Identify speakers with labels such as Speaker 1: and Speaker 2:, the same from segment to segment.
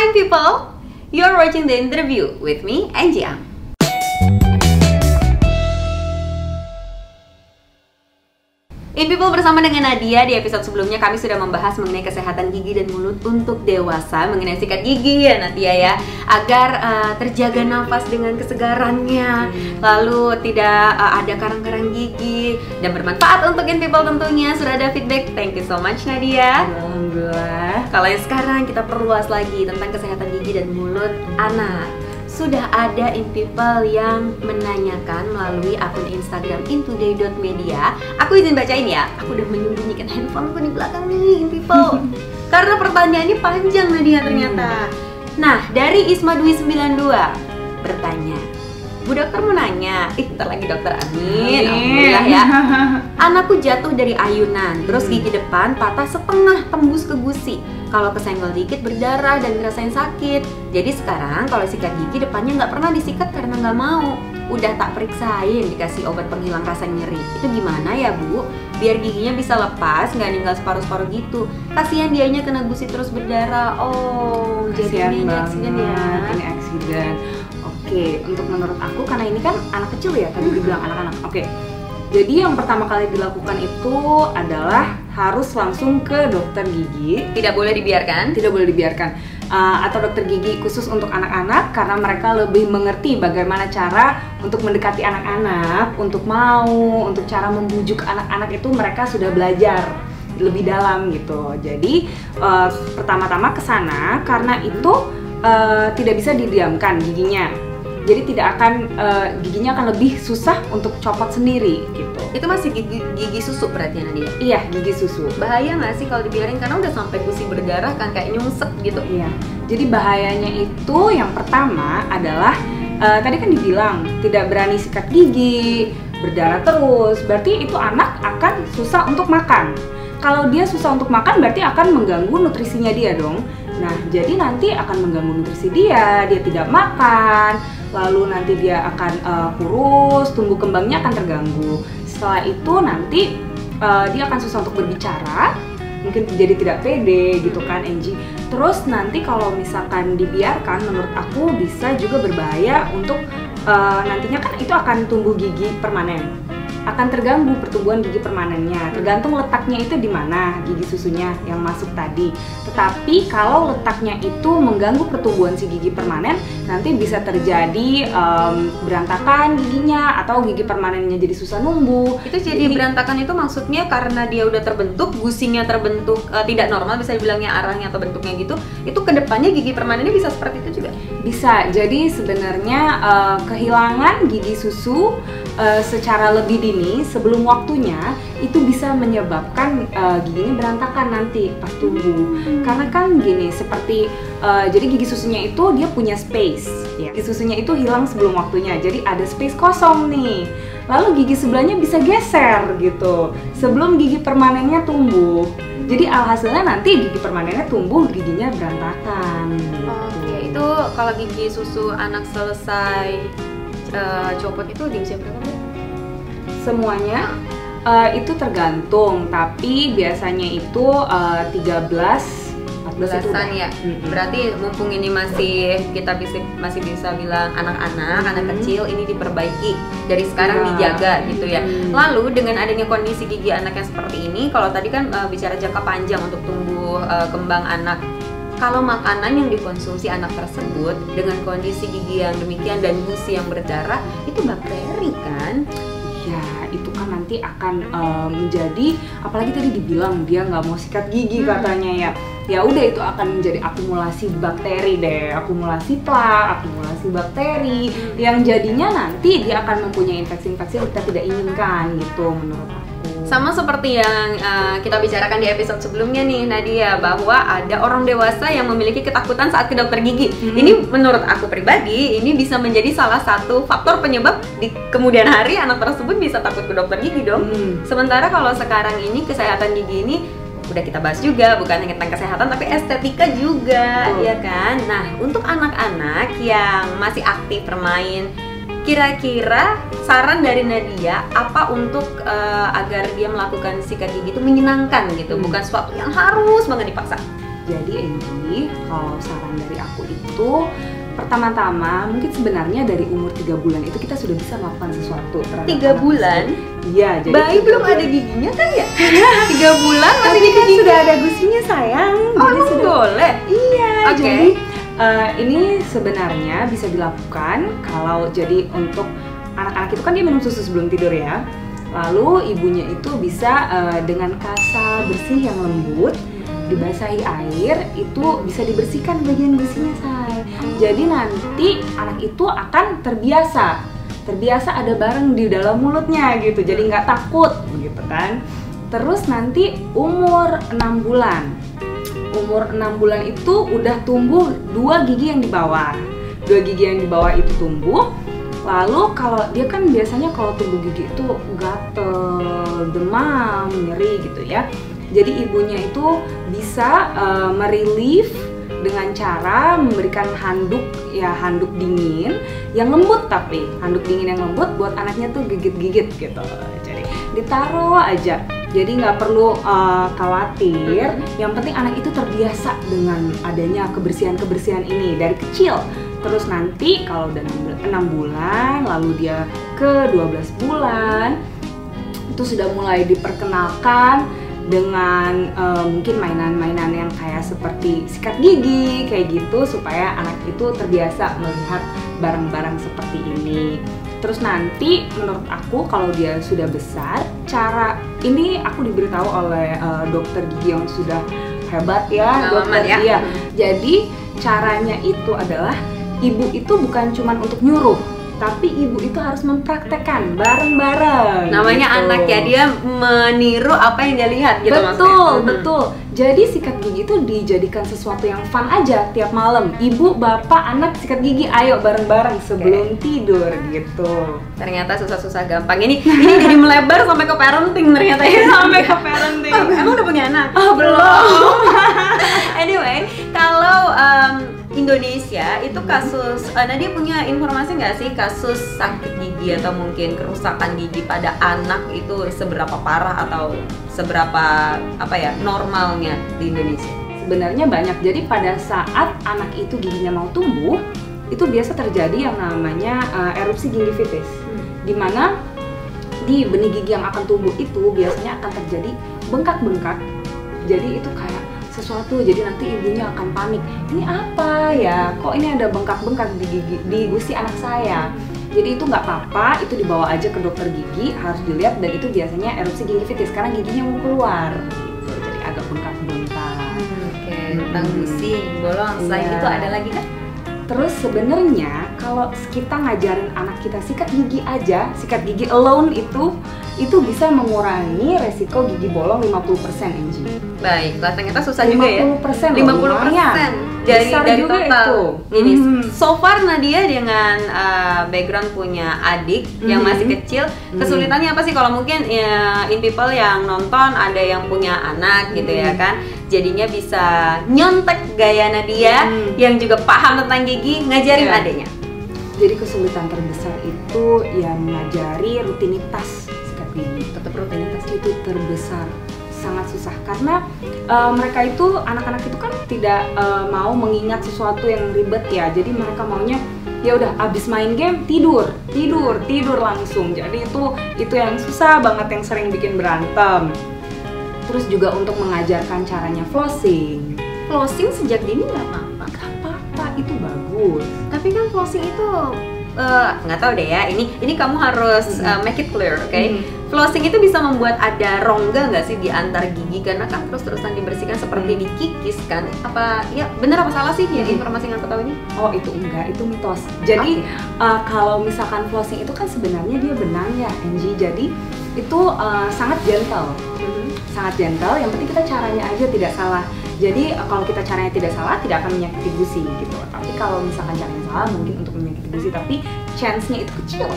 Speaker 1: Hi people, you're watching the interview with me, Angie Ang. In People bersama dengan Nadia, di episode sebelumnya kami sudah membahas mengenai kesehatan gigi dan mulut untuk dewasa, mengenai sikat gigi ya Nadia ya, agar terjaga nafas dengan kesegarannya, lalu tidak ada karang-karang gigi dan bermanfaat untuk In People tentunya. Sudah ada feedback, thank you so much Nadia.
Speaker 2: Alhamdulillah.
Speaker 1: Kalau yang sekarang kita perluas lagi tentang kesehatan gigi dan mulut anak. Sudah ada In People yang menanyakan melalui akun Instagram intoday.media. Aku izin bacain ya. Aku udah menyembunyikan handphoneku di belakang nih In People. Karena pertanyaannya panjang Nadia ternyata. Nah, dari Isma Dwi 92 bertanya, Bu dokter mau nanya, bentar lagi dokter, amin. Alhamdulillah ya. Anakku jatuh dari ayunan, terus gigi depan patah setengah tembus ke gusi. Kalau kesenggol dikit berdarah dan ngerasain sakit. Jadi sekarang kalau sikat gigi depannya nggak pernah disikat karena nggak mau. Udah tak periksain, dikasih obat penghilang rasa nyeri. Itu gimana ya Bu? Biar giginya bisa lepas, nggak ninggal separuh-separuh gitu. Kasihan dianya kena gusi terus berdarah. Oh, jadi ini aksiden ya.
Speaker 2: Ini aksiden. Oke, untuk menurut aku karena ini kan anak kecil ya, tadi dibilang anak-anak. Oke. Jadi yang pertama kali dilakukan itu adalah harus langsung ke dokter gigi.
Speaker 1: Tidak boleh dibiarkan.
Speaker 2: Tidak boleh dibiarkan. Atau dokter gigi khusus untuk anak-anak karena mereka lebih mengerti bagaimana cara untuk mendekati anak-anak, untuk mau, untuk cara membujuk anak-anak itu mereka sudah belajar lebih dalam gitu. Jadi pertama-tama ke sana karena itu tidak bisa didiamkan giginya. Jadi tidak akan giginya akan lebih susah untuk copot sendiri gitu.
Speaker 1: Itu masih gigi susu berarti Nadia?
Speaker 2: Iya, gigi susu.
Speaker 1: Bahaya nggak sih kalau dibiarin karena udah sampai gusi berdarah kan, kayak nyungsep gitu?
Speaker 2: Iya. Jadi bahayanya itu yang pertama adalah tadi kan dibilang tidak berani sikat gigi, berdarah terus. Berarti itu anak akan susah untuk makan. Kalau dia susah untuk makan berarti akan mengganggu nutrisinya dia dong. Nah, jadi nanti akan mengganggu nutrisi dia tidak makan, lalu nanti dia akan kurus, tumbuh kembangnya akan terganggu. Setelah itu nanti dia akan susah untuk berbicara, mungkin jadi tidak pede gitu kan Angie. Terus nanti kalau misalkan dibiarkan, menurut aku bisa juga berbahaya untuk nantinya kan itu akan tumbuh gigi permanen. Akan terganggu pertumbuhan gigi permanennya, tergantung letaknya itu di mana gigi susunya yang masuk tadi. Tetapi kalau letaknya itu mengganggu pertumbuhan si gigi permanen, nanti bisa terjadi berantakan giginya atau gigi permanennya jadi susah numbuh.
Speaker 1: Itu jadi berantakan itu maksudnya karena dia udah terbentuk, gusinya terbentuk tidak normal, bisa dibilangnya arahnya atau bentuknya gitu. Itu kedepannya gigi permanennya bisa seperti itu juga?
Speaker 2: Bisa. Jadi sebenarnya kehilangan gigi susu secara lebih dini sebelum waktunya itu bisa menyebabkan giginya berantakan nanti pas tumbuh. Karena kan gini, seperti jadi gigi susunya itu dia punya space ya. Gigi susunya itu hilang sebelum waktunya, jadi ada space kosong nih. Lalu gigi sebelahnya bisa geser gitu sebelum gigi permanennya tumbuh. Jadi alhasilnya nanti gigi permanennya tumbuh, giginya berantakan gitu.
Speaker 1: Oke, itu kalau gigi susu anak selesai copot itu di usia berapa?
Speaker 2: Semuanya itu tergantung, tapi biasanya itu 13-14
Speaker 1: ya. Berarti mumpung ini kita masih bisa bilang anak-anak, anak kecil, ini diperbaiki dari sekarang, dijaga gitu ya. Lalu dengan adanya kondisi gigi anak yang seperti ini, kalau tadi kan bicara jangka panjang untuk tumbuh kembang anak, kalau makanan yang dikonsumsi anak tersebut dengan kondisi gigi yang demikian dan gusi yang berdarah, itu bakteri kan?
Speaker 2: Ya, itu kan nanti akan menjadi, apalagi tadi dibilang dia nggak mau sikat gigi katanya ya. Ya udah, itu akan menjadi akumulasi bakteri deh, akumulasi plak, akumulasi bakteri yang jadinya nanti dia akan mempunyai infeksi-infeksi yang kita tidak inginkan gitu menurut aku.
Speaker 1: Sama seperti yang kita bicarakan di episode sebelumnya nih Nadia, bahwa ada orang dewasa yang memiliki ketakutan saat ke dokter gigi. Ini menurut aku pribadi, ini bisa menjadi salah satu faktor penyebab di kemudian hari anak tersebut bisa takut ke dokter gigi dong. Sementara kalau sekarang ini kesehatan gigi ini udah kita bahas juga, bukan hanya tentang kesehatan tapi estetika juga, ya kan? Nah, untuk anak-anak yang masih aktif bermain, kira-kira saran dari Nadia apa untuk agar dia melakukan sikat gigi itu menyenangkan gitu, bukan sesuatu yang harus banget dipaksa?
Speaker 2: Jadi Angie, kalau saran dari aku itu pertama-tama mungkin sebenarnya dari umur 3 bulan itu kita sudah bisa melakukan sesuatu terhadap
Speaker 1: 3 bulan?
Speaker 2: Iya, jadi
Speaker 1: bayi belum ada giginya kan ya? 3 bulan masih
Speaker 2: tapi kan
Speaker 1: gigi.
Speaker 2: sudah ada gusinya sayang.
Speaker 1: Oh,
Speaker 2: Jadi
Speaker 1: emang
Speaker 2: sudah
Speaker 1: boleh?
Speaker 2: Iya,
Speaker 1: Oke.
Speaker 2: jadi ini sebenarnya bisa dilakukan kalau jadi untuk anak-anak itu kan dia minum susu sebelum tidur ya. Lalu ibunya itu bisa dengan kasa bersih yang lembut dibasahi air, itu bisa dibersihkan bagian gusinya say. Jadi nanti anak itu akan terbiasa ada barang di dalam mulutnya gitu, jadi nggak takut begitu kan. Terus nanti umur 6 bulan itu udah tumbuh 2 gigi yang di bawah. 2 gigi yang di bawah itu tumbuh. Lalu kalau dia kan biasanya kalau tumbuh gigi itu gatel, demam, nyeri gitu ya. Jadi ibunya itu bisa merelief dengan cara memberikan handuk dingin yang lembut, tapi handuk dingin yang lembut buat anaknya tuh gigit-gigit gitu. Jadi ditaruh aja. Jadi nggak perlu khawatir. Yang penting anak itu terbiasa dengan adanya kebersihan ini dari kecil. Terus nanti kalau udah 6 bulan, lalu dia ke 12 bulan, itu sudah mulai diperkenalkan dengan mungkin mainan-mainan yang kayak seperti sikat gigi kayak gitu, supaya anak itu terbiasa melihat barang-barang seperti ini. Terus nanti menurut aku kalau dia sudah besar, cara ini aku diberitahu oleh dokter gigi yang sudah hebat ya, dokter
Speaker 1: ya.
Speaker 2: Iya. Jadi caranya itu adalah ibu itu bukan cuma untuk nyuruh, tapi ibu itu harus mempraktekkan bareng-bareng.
Speaker 1: Namanya
Speaker 2: gitu.
Speaker 1: anak ya, dia meniru apa yang dia lihat gitu maksudnya.
Speaker 2: Betul. Jadi sikat gigi itu dijadikan sesuatu yang fun aja tiap malam. Ibu, bapak, anak sikat gigi, ayo bareng-bareng sebelum tidur gitu.
Speaker 1: Ternyata susah-susah gampang. Ini jadi melebar sampai ke parenting ternyata ya.
Speaker 2: Sampai ke parenting.
Speaker 1: Emang udah punya anak?
Speaker 2: Belum.
Speaker 1: Anyway, kalau Indonesia itu kasus, Nadia punya informasi nggak sih kasus sakit gigi atau mungkin kerusakan gigi pada anak itu seberapa parah atau seberapa normalnya di Indonesia?
Speaker 2: Sebenarnya banyak. Jadi pada saat anak itu giginya mau tumbuh, itu biasa terjadi yang namanya erupsi gingivitis, di mana di benih gigi yang akan tumbuh itu biasanya akan terjadi bengkak-bengkak. Jadi itu kayak sesuatu, jadi nanti ibunya akan panik, ini apa ya, kok ini ada bengkak-bengkak di gusi anak saya. Jadi itu nggak apa-apa, itu dibawa aja ke dokter gigi, harus dilihat, dan itu biasanya erupsi gingivitis karena giginya mau keluar gitu, jadi agak bengkak-bengkak.
Speaker 1: Oke, tentang gusi bolong. Selain itu ada lagi kan?
Speaker 2: Terus sebenarnya kalau kita ngajarin anak kita sikat gigi aja, sikat gigi alone itu bisa mengurangi resiko gigi bolong 50%, Angie.
Speaker 1: Baiklah, ternyata susah juga ya.
Speaker 2: 50%.
Speaker 1: 50% dari
Speaker 2: juga
Speaker 1: total
Speaker 2: itu.
Speaker 1: ini. So far Nadia dengan background punya adik yang masih kecil, kesulitannya apa sih kalau mungkin in people yang nonton ada yang punya anak gitu ya kan? Jadinya bisa nyontek gaya Nadia yang juga paham tentang gigi, ngajarin adiknya.
Speaker 2: Jadi kesulitan terbesar itu ya mengajari rutinitas sikat gigi.
Speaker 1: Tetap rutinitas
Speaker 2: itu terbesar, sangat susah karena mereka itu, anak-anak itu kan tidak mau mengingat sesuatu yang ribet ya. Jadi mereka maunya ya udah abis main game tidur langsung. Jadi itu yang susah banget, yang sering bikin berantem. Terus juga untuk mengajarkan caranya flossing
Speaker 1: sejak dini nggak apa-apa.
Speaker 2: Gak apa-apa, itu bagus.
Speaker 1: Tapi kan flossing itu nggak tahu deh ya. Ini kamu harus make it clear, oke? Flossing itu bisa membuat ada rongga nggak sih di antar gigi karena kan terus-terusan dibersihkan seperti dikikis kan? Apa ya benar apa salah sih ya informasi yang aku tahu ini?
Speaker 2: Oh itu enggak, itu mitos. Jadi kalau misalkan flossing itu kan sebenarnya dia benang ya, Angie. Jadi itu sangat gentle. Sangat gentle, yang penting kita caranya aja tidak salah. Jadi kalau kita caranya tidak salah, tidak akan menyakiti gusi gitu. Tapi kalau misalkan caranya salah, mungkin untuk menyakiti gusi, tapi chance-nya itu kecil.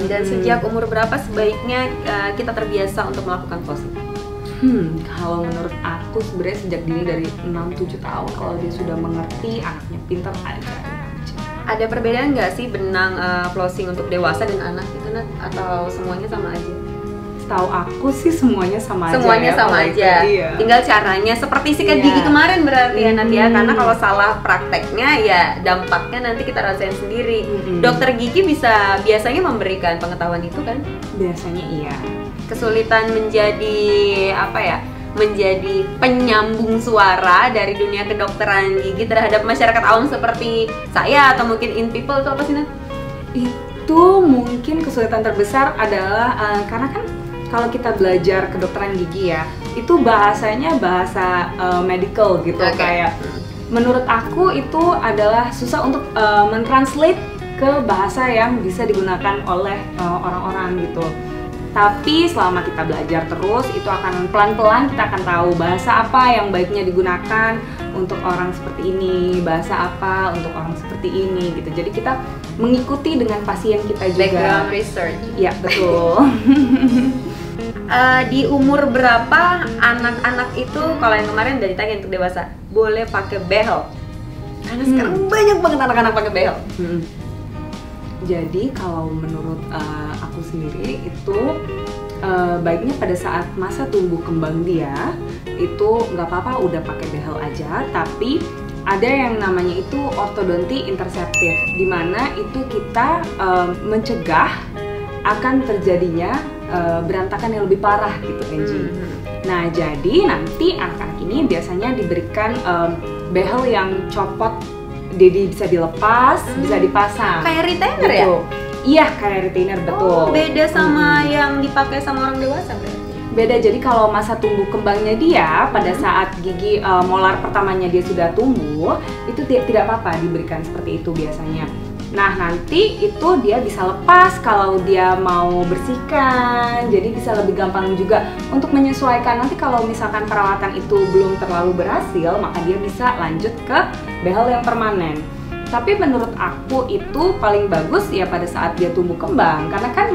Speaker 1: Dan sejak umur berapa sebaiknya kita terbiasa untuk melakukan flossing?
Speaker 2: Kalau menurut aku sebenarnya sejak dini dari 6-7 tahun, kalau dia sudah mengerti, anaknya pintar aja.
Speaker 1: Ada perbedaan nggak sih benang flossing untuk dewasa dan anak gitu, Nat? Atau semuanya sama aja?
Speaker 2: setahu aku sih semuanya sama aja.
Speaker 1: Semuanya
Speaker 2: ya,
Speaker 1: sama
Speaker 2: kalau
Speaker 1: aja.
Speaker 2: itu, iya.
Speaker 1: Tinggal caranya seperti sikat
Speaker 2: Iya.
Speaker 1: gigi kemarin berarti ya Nadia.
Speaker 2: Hmm.
Speaker 1: Karena kalau salah prakteknya ya dampaknya nanti kita rasain sendiri.
Speaker 2: Hmm.
Speaker 1: Dokter gigi biasanya memberikan pengetahuan itu kan?
Speaker 2: Biasanya iya.
Speaker 1: Kesulitan menjadi apa ya? Menjadi penyambung suara dari dunia kedokteran gigi terhadap masyarakat awam seperti saya atau mungkin in people itu apa sih Nat?
Speaker 2: Itu mungkin kesulitan terbesar adalah karena kan kalau kita belajar kedokteran gigi ya, itu bahasanya bahasa medical gitu.
Speaker 1: Oke.
Speaker 2: Kayak menurut aku itu adalah susah untuk mentranslate ke bahasa yang bisa digunakan oleh orang-orang gitu. Tapi selama kita belajar terus, itu akan pelan-pelan kita akan tahu bahasa apa yang baiknya digunakan untuk orang seperti ini, bahasa apa untuk orang seperti ini gitu. Jadi kita mengikuti dengan pasien kita juga.
Speaker 1: Background research.
Speaker 2: Iya, betul.
Speaker 1: Di umur berapa anak-anak itu, kalau yang kemarin udah ditanya untuk dewasa, boleh pakai behel? Karena sekarang banyak banget anak-anak pakai behel.
Speaker 2: Jadi kalau menurut aku sendiri itu baiknya pada saat masa tumbuh kembang dia itu nggak apa-apa udah pakai behel aja, tapi ada yang namanya itu ortodonti interseptif, dimana itu kita mencegah akan terjadinya berantakan yang lebih parah gitu Angie. Nah jadi nanti anak-anak ini biasanya diberikan behel yang copot, jadi bisa dilepas, bisa dipasang.
Speaker 1: Kayak retainer ya?
Speaker 2: Iya, kayak retainer, betul.
Speaker 1: Oh, beda sama yang dipakai sama orang dewasa berarti?
Speaker 2: Beda, jadi kalau masa tumbuh kembangnya dia, pada saat gigi molar pertamanya dia sudah tumbuh, itu tidak apa-apa diberikan seperti itu biasanya. Nah, nanti itu dia bisa lepas kalau dia mau bersihkan, jadi bisa lebih gampang juga untuk menyesuaikan. Nanti kalau misalkan perawatan itu belum terlalu berhasil, maka dia bisa lanjut ke behel yang permanen. Tapi menurut aku itu paling bagus ya pada saat dia tumbuh kembang, karena kan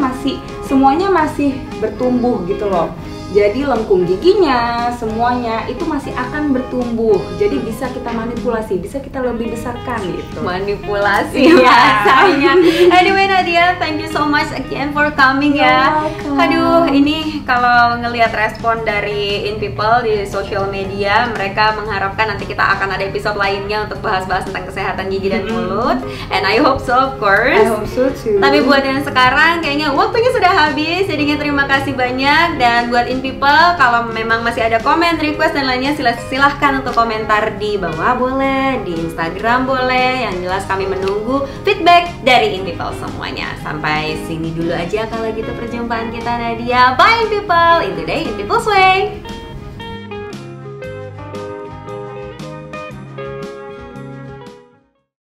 Speaker 2: semuanya masih bertumbuh gitu loh. Jadi lengkung giginya, semuanya itu masih akan bertumbuh. Jadi bisa kita manipulasi, bisa kita lebih besarkan gitu.
Speaker 1: Manipulasi
Speaker 2: Iya.
Speaker 1: bahasanya. Anyway Nadia, thank you so much again for coming ya. Aduh, ini kalau ngelihat respon dari In People di social media, mereka mengharapkan nanti kita akan ada episode lainnya untuk bahas-bahas tentang kesehatan gigi dan mulut. And I hope so, of course.
Speaker 2: I hope so too.
Speaker 1: Tapi buat yang sekarang kayaknya waktunya sudah habis, jadinya terima kasih banyak. Dan buat In People, kalau memang masih ada komen, request dan lainnya silahkan untuk komentar di bawah boleh, di Instagram boleh. Yang jelas kami menunggu feedback dari In People semuanya. Sampai sini dulu aja kalau gitu perjumpaan kita Nadia. Bye In People, in today In People's Way.